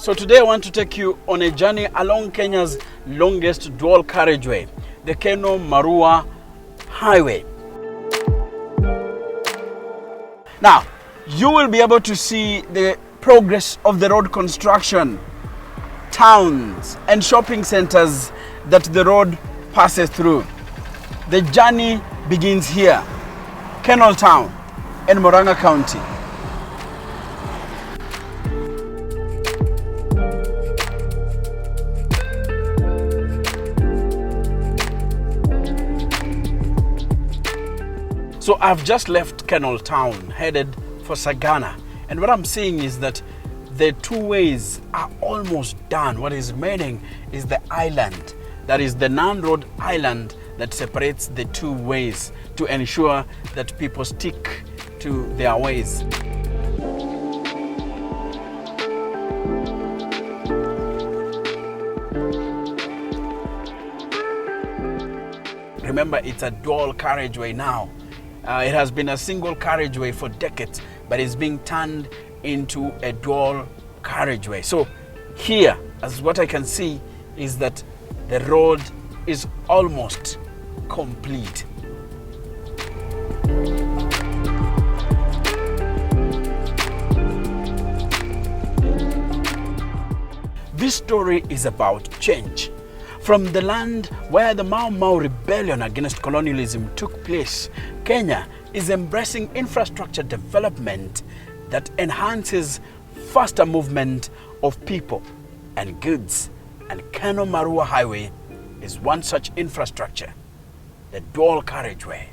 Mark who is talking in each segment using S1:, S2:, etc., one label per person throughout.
S1: So today I want to take you on a journey along Kenya's longest dual carriageway, the Kenol Marua Highway. Now, you will be able to see the progress of the road construction, towns and shopping centers that the road passes through. The journey begins here, Kenol Town in Murang'a County. So I've just left Kenol Town, headed for Sagana. And what I'm seeing is that the two ways are almost done. What is remaining is the island, that is the non-road island that separates the two ways to ensure that people stick to their ways. Remember, it's a dual carriageway now. It has been a single carriageway for decades, but it's being turned into a dual carriageway. So here, as what I can see, is that the road is almost complete. This story is about change. From the land where the Mau Mau rebellion against colonialism took place, Kenya is embracing infrastructure development that enhances faster movement of people and goods. And Kenol Marua Highway is one such infrastructure, the dual carriageway.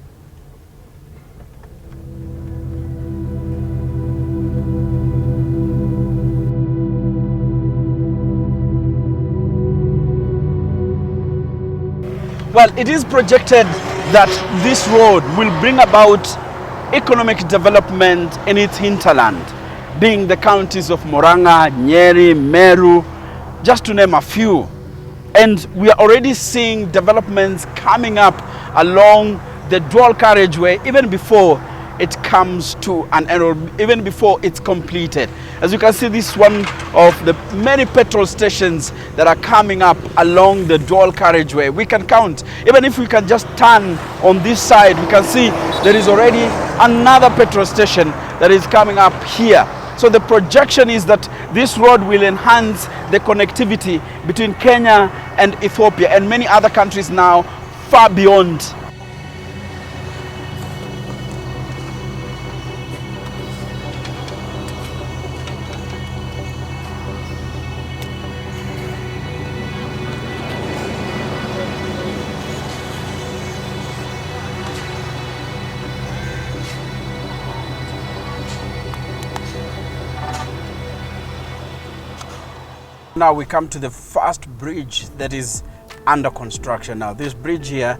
S1: Well, it is projected that this road will bring about economic development in its hinterland, being the counties of Murang'a, Nyeri, Meru, just to name a few. And we are already seeing developments coming up along the dual carriageway even before it comes to an end, or even before it's completed. As you can see, this is one of the many petrol stations that are coming up along the dual carriageway. We can count, even if we can just turn on this side, we can see there is already another petrol station that is coming up here. So the projection is that this road will enhance the connectivity between Kenya and Ethiopia and many other countries now far beyond. Now we come to the first bridge that is under construction now. This bridge here,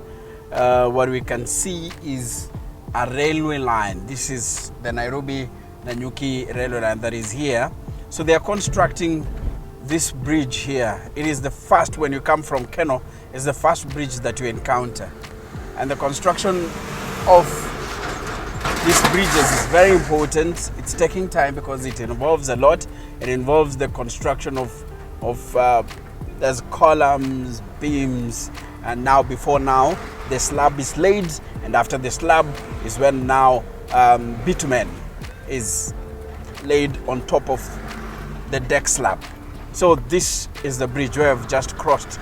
S1: what we can see is a railway line. This is the Nairobi-Nanyuki railway line that is here. So they are constructing this bridge here. It is the first, when you come from Kenol, it's the first bridge that you encounter. And the construction of these bridges is very important. It's taking time because it involves a lot. It involves the construction of there's columns, beams, and now before now the slab is laid, and after the slab is when now bitumen is laid on top of the deck slab. So this is the bridge where I've just crossed.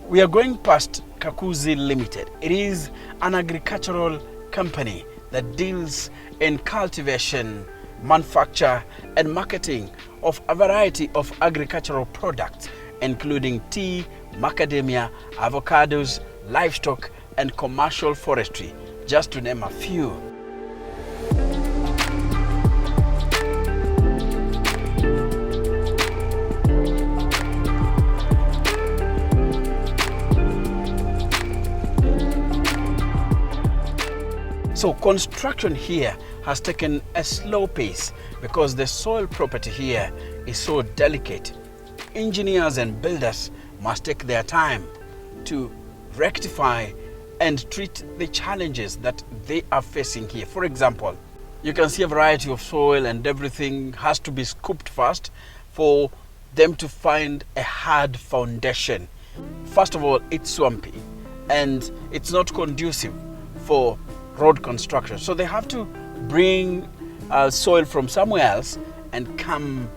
S1: We are going past Kakuzi Limited. It is an agricultural company that deals in cultivation, manufacture and marketing of a variety of agricultural products, including tea, macadamia, avocados, livestock and commercial forestry, just to name a few. So construction here has taken a slow pace because the soil property here is so delicate. Engineers and builders must take their time to rectify and treat the challenges that they are facing here. For example, you can see a variety of soil and everything has to be scooped first for them to find a hard foundation. First of all, it's swampy and it's not conducive for road construction. So they have to bring soil from somewhere else and come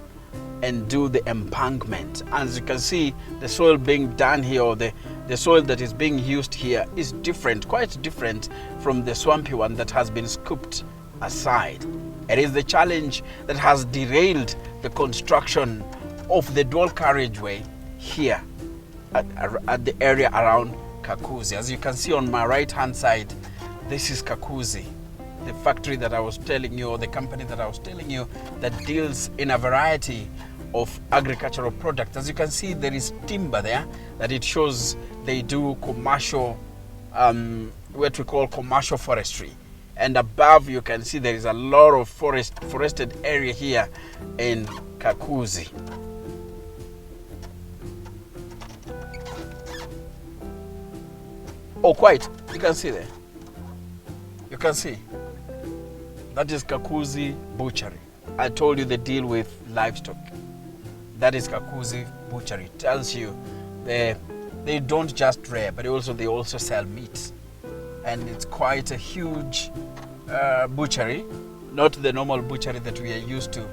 S1: and do the embankment. As you can see, the soil being done here, or the soil that is being used here is different, quite different from the swampy one that has been scooped aside. It is the challenge that has derailed the construction of the dual carriageway here at the area around Kakuzi. As you can see on my right hand side, this is Kakuzi, the factory that I was telling you, or the company that I was telling you, that deals in a variety of agricultural products. As you can see, there is timber there that it shows they do commercial, what we call commercial forestry. And above you can see there is a lot of forested area here in Kakuzi. Oh, quite. You can see there. You can see. That is Kakuzi Butchery. I told you they deal with livestock. That is Kakuzi Butchery. It tells you they don't just rear, but they also sell meat. And it's quite a huge butchery, not the normal butchery that we are used to.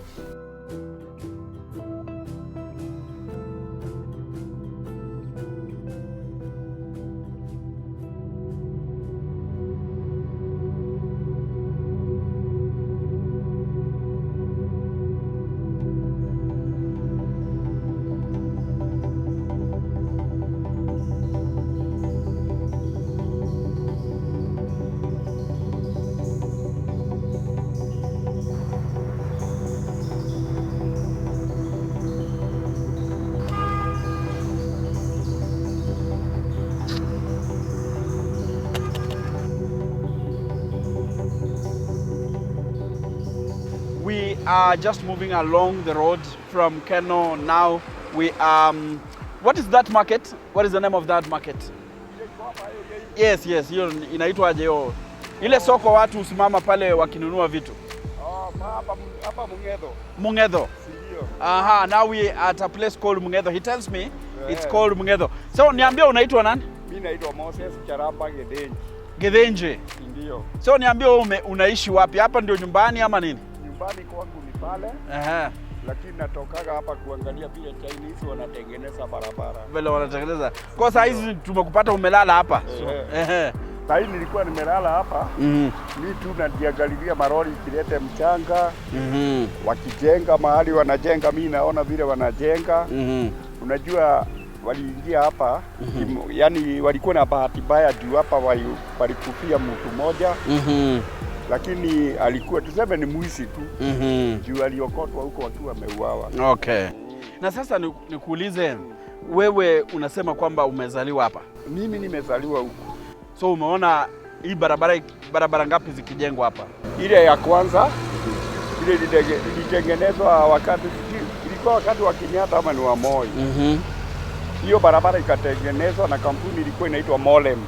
S1: We are just moving along the road from Kenol. Now we what is that market? What is the name of that market? Yes, hiyo inaitwaje hiyo? Ile soko watu usimama pale wakinunua vitu.
S2: Hapa Mungetho.
S1: Mungetho. Aha, now we at a place called Mungetho. He tells me it's called Mungetho. So niambie unaitwa nani?
S2: Mimi naitwa Moses Charamba
S1: Gedenje.
S2: Ndio.
S1: So niambie unaishi wapi? Hapa ndio nyumbani ama nini?
S2: Nyumbani kwangu ni pale. Lakini natokaga hapa kuangalia vile Chinese wanatengeneza barabara.
S1: Vile wanatengeneza. Kwa saa hizi tumekupata umelala hapa.
S2: Sasa hivi nilikuwa nimelala hapa. Mimi tu najiangalilia maroli kilete mchanga. Wakijenga mahali wanajenga, mimi naona vile wanajenga. Unajua waliingia hapa, yani walikuwa na bahati mbaya juu hapa walikufia mtu mmoja. Lakini alikuwa tuseme ni mwizi tu. Juu aliokotwa huko wakiwa wameuawa.
S1: Okay. Na sasa nikuulize, wewe unasema kwamba umezaliwa hapa?
S2: Mimi nimezaliwa huko.
S1: So umeona hii barabara ngapi zikijengwa hapa?
S2: Ile ya kwanza ile ilitengenezwa ilikuwa wakati wa Kenyatta ama ni wa Moi. Hiyo barabara ikatengenezwa na kampuni ilikuwa inaitwa Molem.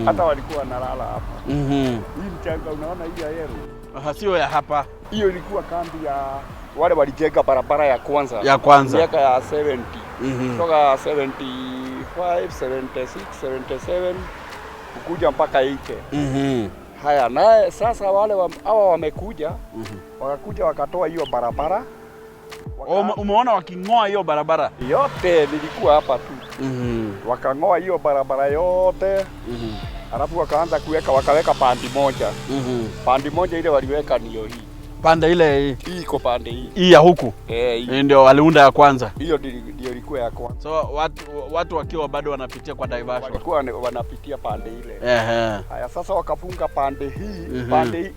S2: Hata walikuwa wanalala hapa. Hii mchanga unaona hii ya yero.
S1: Sio ya hapa.
S2: Hiyo ilikuwa kambi ya wale walijenga barabara ya kwanza. Miaka ya 70. Kutoka 75, 76, 77 kukuja mpaka Ike. Haya, na sasa wale hawa wamekuja, wakakuja wakatoa hiyo barabara.
S1: Umeona waking'oa hiyo barabara?
S2: Yote nilikuwa hapa tu. Wakang'oa hiyo barabara yote. Alafu wakaanza wakaweka pandi moja. Pandi moja ile waliweka ndio hii.
S1: Pande ile
S2: hii iko pande hii.
S1: Hii ya huku.
S2: Hii
S1: ndio waliunda ya kwanza.
S2: Hiyo ndio ilikuwa ya kwanza.
S1: So watu wakiwa bado wanapitia kwa diversion.
S2: Walikuwa wanapitia pande ile. Haya sasa wakafunga pande hii, pande hii.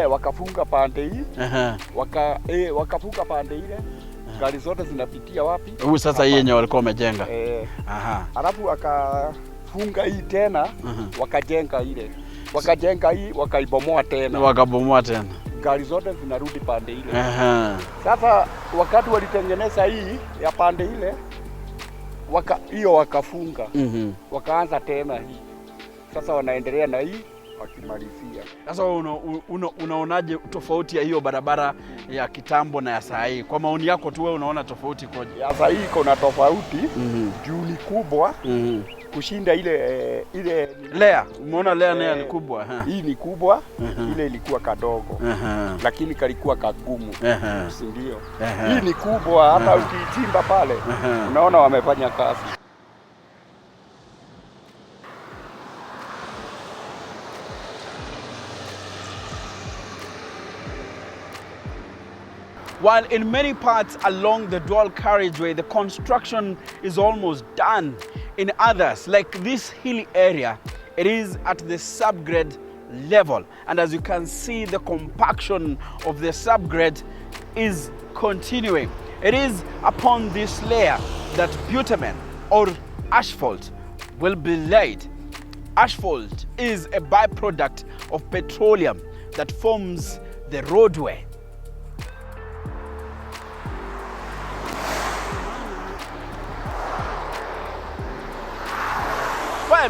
S2: Wakafunga pande hii. Wakafunga pande ile. Gari zote zinapitia wapi?
S1: Huyu sasa hii yenyewe walikuwa wamejenga.
S2: Alafu wakafunga hii tena, wakajenga ile. wakajenga hii, wakaibomoa tena.
S1: Wakabomoa tena.
S2: Gari zote zinarudi pande ile. Sasa wakati walitengeneza hii ya pande ile, hiyo wakafunga. Wakaanza tena hii. Sasa wanaendelea na hii wakimalizia.
S1: Sasa unaonaje tofauti ya hiyo barabara ya kitambo na ya saa hii? Kwa maoni yako tu wewe unaona tofauti koje?
S2: Ya saa hii kuna tofauti. Juu ni kubwa. Kushinda ile
S1: Lea. Umeona Lea ni kubwa.
S2: Hii ni kubwa, ile ilikuwa kadogo. Lakini kalikuwa kagumu. Si ndio? Hii ni kubwa, hata ukichimba pale unaona wamefanya kazi.
S1: While in many parts along the dual carriageway, the construction is almost done. In others, like this hilly area, it is at the subgrade level. And as you can see, the compaction of the subgrade is continuing. It is upon this layer that bitumen or asphalt will be laid. Asphalt is a byproduct of petroleum that forms the roadway.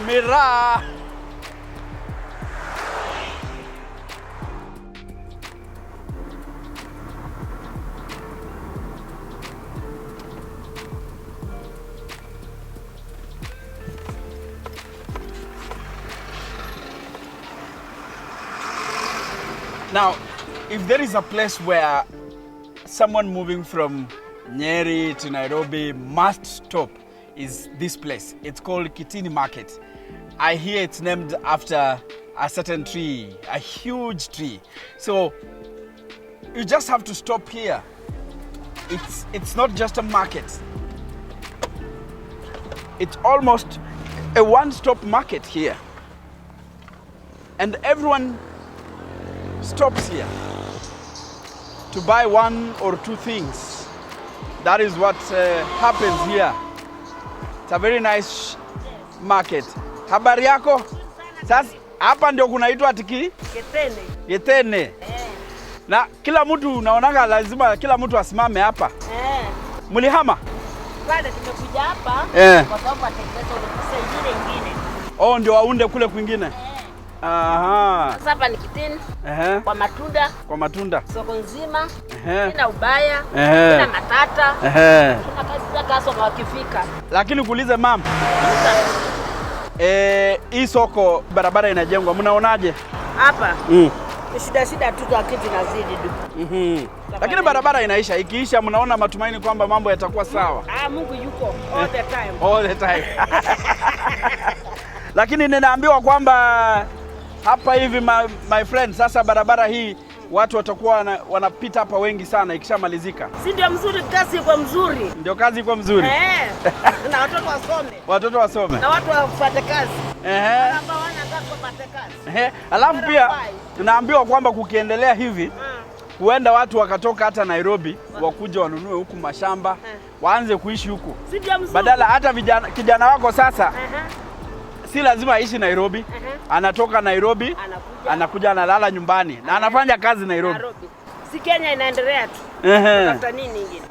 S1: Mira. Now, if there is a place where someone moving from Nyeri to Nairobi must stop, is this place. It's called Kitten Market. I hear it's named after a certain tree, a huge tree. So you just have to stop here. It's not just a market. It's almost a one-stop market here. And everyone stops here to buy one or two things. That is what happens here. It's a very nice market. Habari yako? Sasa hapa ndio kunaitwa atiki? Kitten. Na kila mtu unaonaga lazima kila mtu asimame hapa. Mlihama?
S3: Bado tumekuja hapa kwa sababu atengeneza ile ingine.
S1: Oh, ndio waunde kule kwingine. Aha.
S3: Sasa hapa ni Kitten. Kwa matunda.
S1: Kwa matunda.
S3: Soko nzima. Ina ubaya. Ina matata. Kuna kazi za kaso wakifika.
S1: Lakini kuulize mama. Hii soko barabara inajengwa. Mnaonaje?
S3: Hapa. Shida tu kwa kitu nazidi tu.
S1: Lakini barabara inaisha. Ikiisha mnaona matumaini kwamba mambo yatakuwa sawa.
S3: Mungu yuko all the time.
S1: All the time. Lakini ninaambiwa kwamba hapa hivi my friend, sasa barabara hii watu watakuwa wanapita hapa wengi sana ikishamalizika.
S3: Si ndio mzuri, kazi iko mzuri.
S1: Ndio kazi iko mzuri.
S3: Na watoto wasome.
S1: Watoto wasome.
S3: Na watu wapate kazi. Ambao wanataka kupata kazi.
S1: Alafu pia naambiwa kwamba kukiendelea hivi huenda watu wakatoka hata Nairobi wakuja wanunue huku mashamba waanze kuishi huku.
S3: Si ndio mzuri.
S1: Badala hata kijana wako sasa si lazima aishi Nairobi. Anatoka Nairobi, anakuja analala nyumbani na anafanya kazi Nairobi.
S3: Si Kenya inaendelea tu. Tafuta nini nyingine?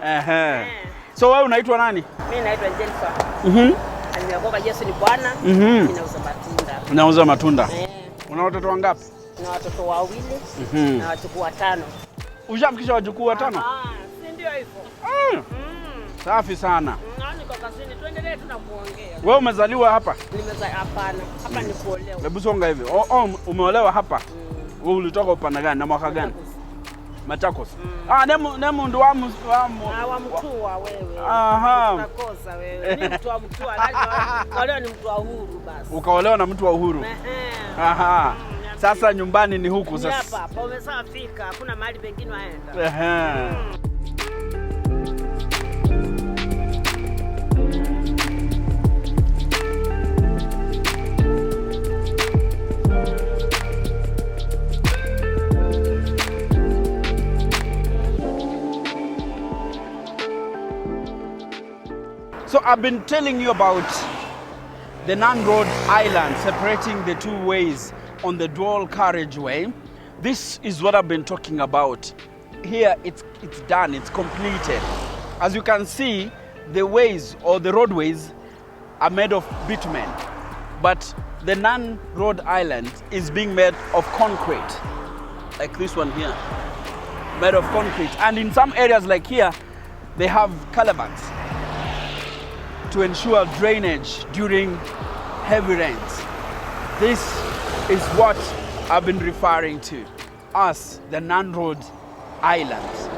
S1: So wewe unaitwa nani?
S3: Mimi naitwa Jennifer. Nimeokoka Yesu ni Bwana. Ninauza matunda.
S1: Unauza matunda? Una watoto wangapi?
S3: Na watoto wawili na wajukuu watano.
S1: Ushafikisha wajukuu watano?
S3: Si ndio hivyo.
S1: Safi sana.
S3: Niko kazini, tuendelee tu na kuongea.
S1: Wewe umezaliwa hapa?
S3: Nimezaliwa hapana. Hapa ni kuolewa.
S1: Hebu songa hivi. Umeolewa hapa? Wewe ulitoka upande gani na mwaka gani? Machakos. Nemu ndo wa
S3: Mtua wewe.
S1: Aha.
S3: Unakosa wewe. Ni mtu wa Mtua, lazima leo ni mtu wa Uhuru basi.
S1: Ukaolewa na mtu wa Uhuru? Aha. Sasa nyumbani ni huku sasa.
S3: Hapa, hapa umesafika. Hakuna mahali pengine waenda.
S1: So I've been telling you about the non-road island separating the two ways on the dual carriageway. This is what I've been talking about. Here it's done, it's completed. As you can see, the ways or the roadways are made of bitumen, but the non-road island is being made of concrete, like this one here, made of concrete. And in some areas like here, they have culverts to ensure drainage during heavy rains. This is what I've been referring to as the non-road islands.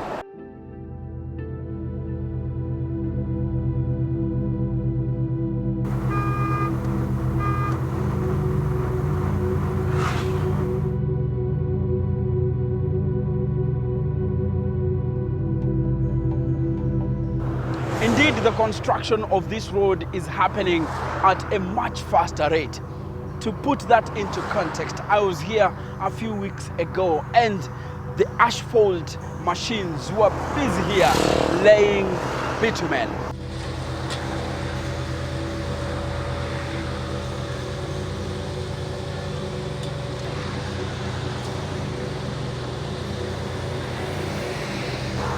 S1: Indeed, the construction of this road is happening at a much faster rate. To put that into context, I was here a few weeks ago and the asphalt machines were busy here laying bitumen.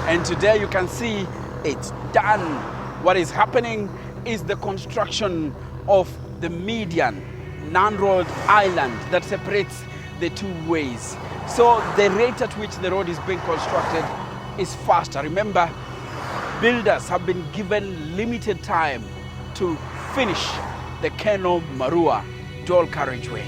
S1: And today you can see it's done. What is happening is the construction of the median non-road island that separates the two ways. So the rate at which the road is being constructed is faster. Remember, builders have been given limited time to finish the Kenol Marua dual carriageway.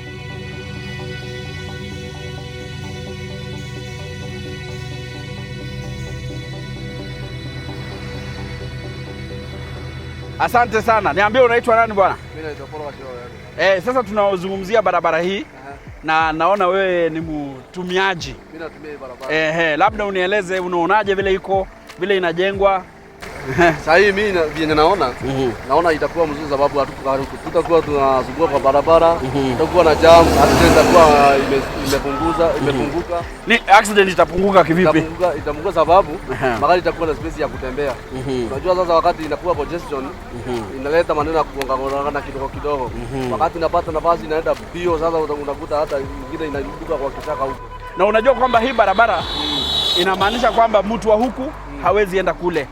S1: Asante sana. Niambie unaitwa nani bwana?
S4: Mimi naitwa Paul Washio.
S1: Sasa tunazungumzia barabara hii. Na naona wewe ni mtumiaji.
S4: Mimi natumia hii barabara.
S1: Labda unieleze unaonaje vile iko, vile inajengwa?
S4: Sasa hii mimi naona itakuwa mzuri sababu tutakuwa tunazunguka kwa barabara, tutakuwa na jam, accident itakuwa imepunguka.
S1: Ni accident itapunguka kivipi?
S4: Itapunguka sababu magari itakuwa na space ya kutembea. Unajua sasa wakati inakuwa congestion inaleta maneno ya kugonga kidogo kidogo. Wakati napata nafasi inaenda bio, sasa unakuta hata ingine inaibuka kwa kishaka huko.
S1: Na unajua kwamba hii barabara inamaanisha kwamba mtu wa huku hawezi enda kule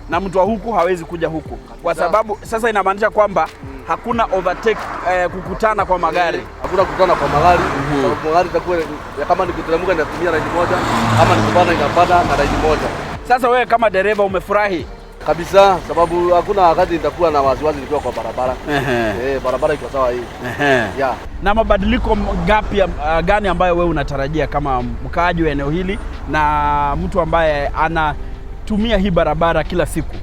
S1: na mtu wa huku hawezi kuja huku, kwa sababu sasa inamaanisha kwamba hakuna overtake, kukutana kwa magari.
S4: Hakuna kukutana kwa magari, sababu magari itakuwa kama nikiteremka inatumia raidi moja, kama nikipanda inapanda na raidi moja.
S1: Sasa wewe kama dereva umefurahi
S4: kabisa, sababu hakuna wakati nitakuwa na wasiwasi nikiwa kwa barabara. Barabara iko sawa hii. Yeah.
S1: Na mabadiliko gani ambayo wewe unatarajia kama mkaaji wa eneo hili na mtu ambaye anatumia hii barabara kila siku?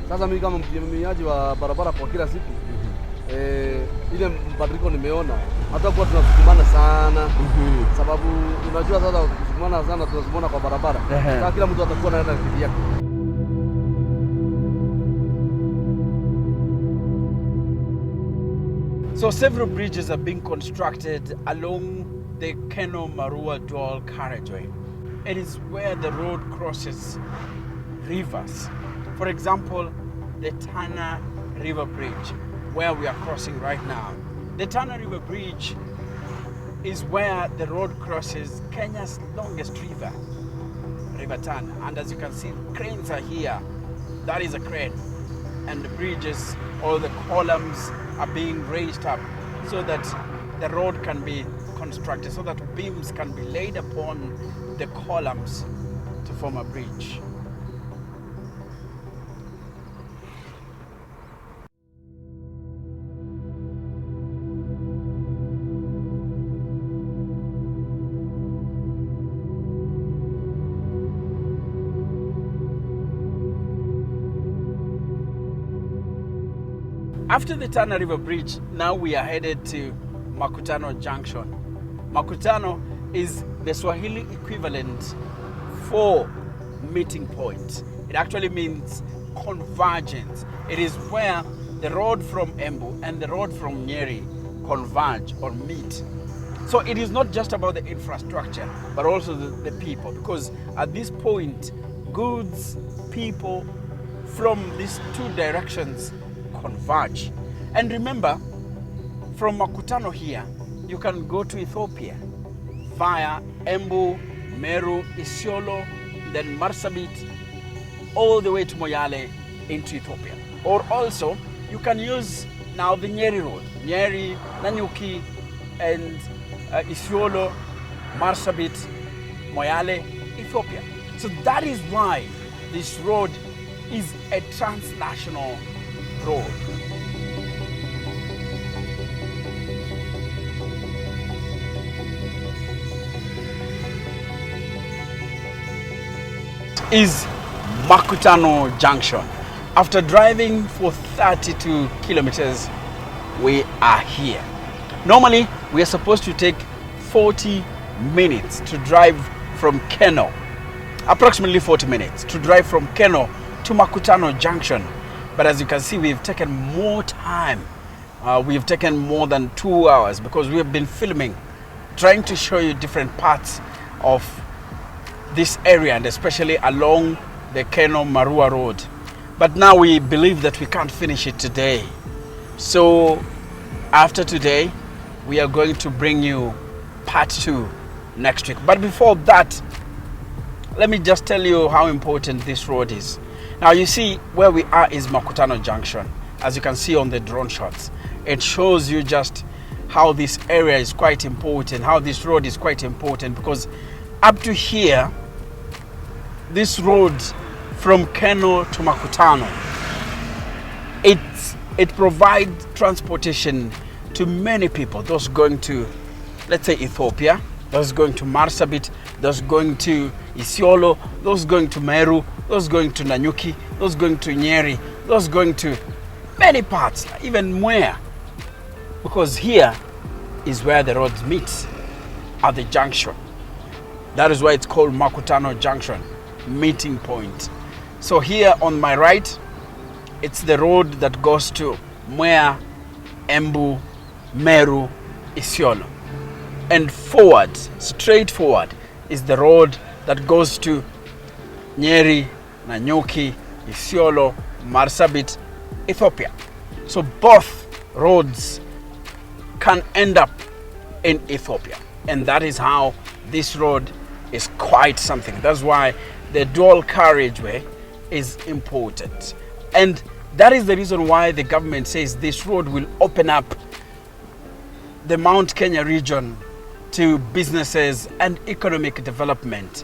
S4: Sasa mimi kama mtumiaji wa barabara kwa kila siku, ile mabadiliko nimeona hata kwa tunasukumana sana, sababu unajua sasa tukisukumana sana tunasukumana kwa barabara. Sasa kila mtu atakuwa anaenda kivya yake.
S1: So several bridges are being constructed along the Kenol Marua dual carriageway. It is where the road crosses rivers. For example, the Tana River bridge, where we are crossing right now. The Tana River bridge is where the road crosses Kenya's longest river, River Tana. And as you can see, cranes are here. That is a crane. And the bridges or the columns are being raised up so that the road can be constructed, so that beams can be laid upon the columns to form a bridge. After the Tana River bridge, now we are headed to Makutano Junction. Makutano is the Swahili equivalent for meeting point. It actually means convergence. It is where the road from Embu and the road from Nyeri converge or meet. So it is not just about the infrastructure, but also the people, because at this point, goods, people from these two directions converge. And remember, from Makutano here, you can go to Ethiopia via Embu, Meru, Isiolo, then Marsabit, all the way to Moyale into Ethiopia. Or also, you can use now the Nyeri road, Nyeri, Nanyuki, and Isiolo, Marsabit, Moyale, Ethiopia. So that is why this road is a transnational road. Is Makutano Junction. After driving for 32 kilometers, we are here. Normally, we are supposed to take 40 minutes to drive from Kenol, approximately 40 minutes to drive from Kenol to Makutano Junction. But as you can see, we've taken more time. We've taken more than 2 hours because we have been filming, trying to show you different parts of this area and especially along the Kenol Marua road. But now we believe that we can't finish it today. So after today, we are going to bring you part 2 next week. But before that, let me just tell you how important this road is. Now you see where we are is Makutano Junction. As you can see on the drone shots, it shows you just how this area is quite important, how this road is quite important, because up to here, this road from Kenol to Makutano, it provides transportation to many people. Those going to, let's say, Ethiopia, those going to Marsabit, those going to Isiolo, those going to Meru, those going to Nanyuki, those going to Nyeri, those going to many parts, even Mwea, because here is where the roads meet at the junction. That is why it's called Makutano Junction, meeting point. So here on my right, it's the road that goes to Mwea, Embu, Meru, Isiolo. And forward, straight forward, is the road that goes to Nyeri, Nanyuki, Isiolo, Marsabit, Ethiopia. So both roads can end up in Ethiopia. And that is how this road is quite something. That's why the dual carriageway is important. And that is the reason why the government says this road will open up the Mount Kenya region to businesses and economic development.